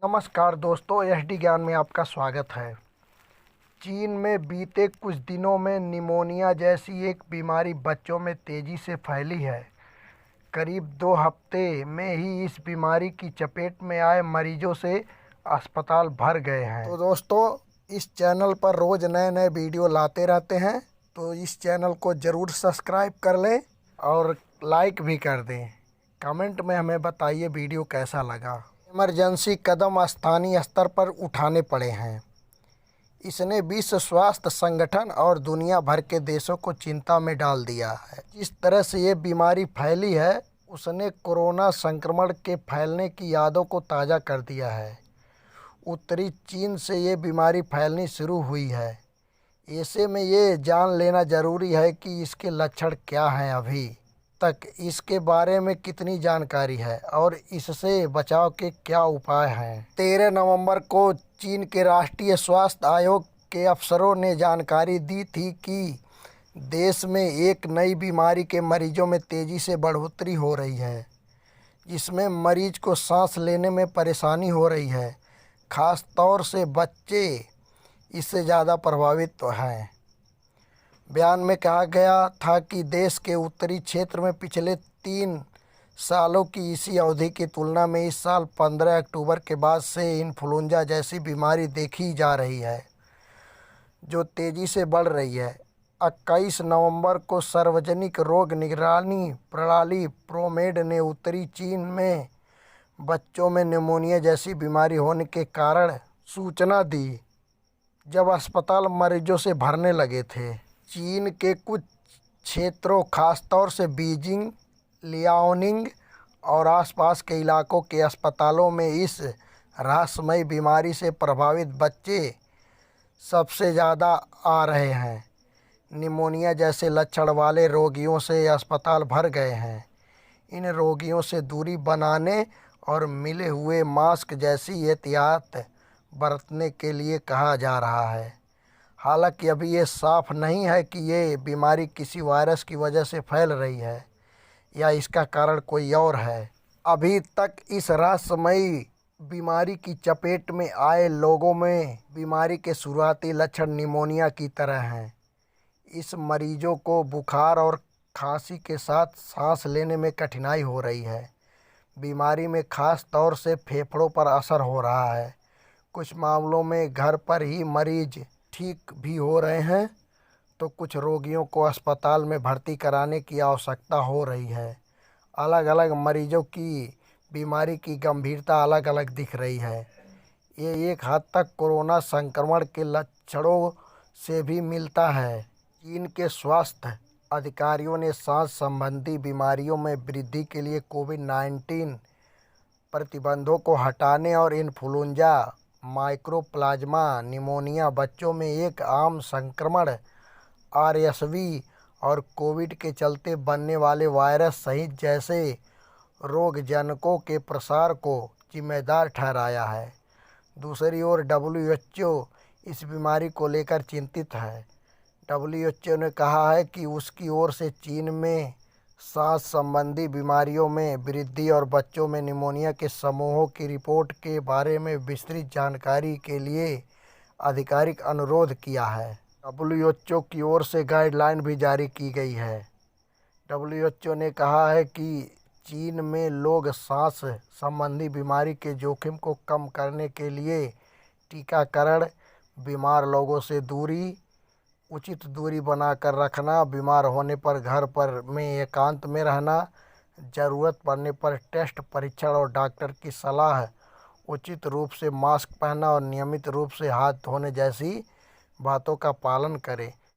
नमस्कार दोस्तों, एसडी ज्ञान में आपका स्वागत है। चीन में बीते कुछ दिनों में निमोनिया जैसी एक बीमारी बच्चों में तेज़ी से फैली है। करीब 2 हफ्ते में ही इस बीमारी की चपेट में आए मरीजों से अस्पताल भर गए हैं। तो दोस्तों, इस चैनल पर रोज़ नए नए वीडियो लाते रहते हैं, तो इस चैनल को ज़रूर सब्सक्राइब कर लें और लाइक भी कर दें। कमेंट में हमें बताइए वीडियो कैसा लगा। इमरजेंसी कदम स्थानीय स्तर पर उठाने पड़े हैं। इसने विश्व स्वास्थ्य संगठन और दुनिया भर के देशों को चिंता में डाल दिया है। जिस तरह से ये बीमारी फैली है, उसने कोरोना संक्रमण के फैलने की यादों को ताज़ा कर दिया है। उत्तरी चीन से ये बीमारी फैलनी शुरू हुई है। ऐसे में ये जान लेना ज़रूरी है कि इसके लक्षण क्या हैं, अभी तक इसके बारे में कितनी जानकारी है और इससे बचाव के क्या उपाय हैं। 13 नवंबर को चीन के राष्ट्रीय स्वास्थ्य आयोग के अफसरों ने जानकारी दी थी कि देश में एक नई बीमारी के मरीजों में तेज़ी से बढ़ोतरी हो रही है, जिसमें मरीज को सांस लेने में परेशानी हो रही है। ख़ास तौर से बच्चे इससे ज़्यादा प्रभावित हैं। बयान में कहा गया था कि देश के उत्तरी क्षेत्र में पिछले 3 सालों की इसी अवधि की तुलना में इस साल 15 अक्टूबर के बाद से इन्फ्लुएंजा जैसी बीमारी देखी जा रही है, जो तेज़ी से बढ़ रही है। 21 नवंबर को सार्वजनिक रोग निगरानी प्रणाली प्रोमेड ने उत्तरी चीन में बच्चों में निमोनिया जैसी बीमारी होने के कारण सूचना दी, जब अस्पताल मरीजों से भरने लगे थे। चीन के कुछ क्षेत्रों, खासतौर से बीजिंग, लियाओनिंग और आसपास के इलाकों के अस्पतालों में इस रहस्यमयी बीमारी से प्रभावित बच्चे सबसे ज़्यादा आ रहे हैं। निमोनिया जैसे लक्षण वाले रोगियों से अस्पताल भर गए हैं। इन रोगियों से दूरी बनाने और मिले हुए मास्क जैसी एहतियात बरतने के लिए कहा जा रहा है। हालांकि अभी ये साफ नहीं है कि ये बीमारी किसी वायरस की वजह से फैल रही है या इसका कारण कोई और है। अभी तक इस रहस्यमयी बीमारी की चपेट में आए लोगों में बीमारी के शुरुआती लक्षण निमोनिया की तरह हैं। इस मरीजों को बुखार और खांसी के साथ सांस लेने में कठिनाई हो रही है। बीमारी में खास तौर से फेफड़ों पर असर हो रहा है। कुछ मामलों में घर पर ही मरीज ठीक भी हो रहे हैं, तो कुछ रोगियों को अस्पताल में भर्ती कराने की आवश्यकता हो रही है। अलग अलग मरीजों की बीमारी की गंभीरता अलग अलग दिख रही है। ये एक हद तक कोरोना संक्रमण के लक्षणों से भी मिलता है। चीन के स्वास्थ्य अधिकारियों ने सांस संबंधी बीमारियों में वृद्धि के लिए कोविड-19 प्रतिबंधों को हटाने और इन्फ्लुएंजा माइकोप्लाज्मा निमोनिया बच्चों में एक आम संक्रमण आरएसवी और कोविड के चलते बनने वाले वायरस सहित जैसे रोगजनकों के प्रसार को जिम्मेदार ठहराया है। दूसरी ओर डब्ल्यूएचओ इस बीमारी को लेकर चिंतित है। डब्ल्यूएचओ ने कहा है कि उसकी ओर से चीन में सांस संबंधी बीमारियों में वृद्धि और बच्चों में निमोनिया के समूहों की रिपोर्ट के बारे में विस्तृत जानकारी के लिए आधिकारिक अनुरोध किया है। डब्ल्यूएचओ की ओर से गाइडलाइन भी जारी की गई है। डब्ल्यूएचओ ने कहा है कि चीन में लोग सांस संबंधी बीमारी के जोखिम को कम करने के लिए टीकाकरण, बीमार लोगों से दूरी, उचित दूरी बनाकर रखना, बीमार होने पर घर पर में एकांत में रहना, ज़रूरत पड़ने पर टेस्ट, परीक्षण और डॉक्टर की सलाह, उचित रूप से मास्क पहनना और नियमित रूप से हाथ धोने जैसी बातों का पालन करें।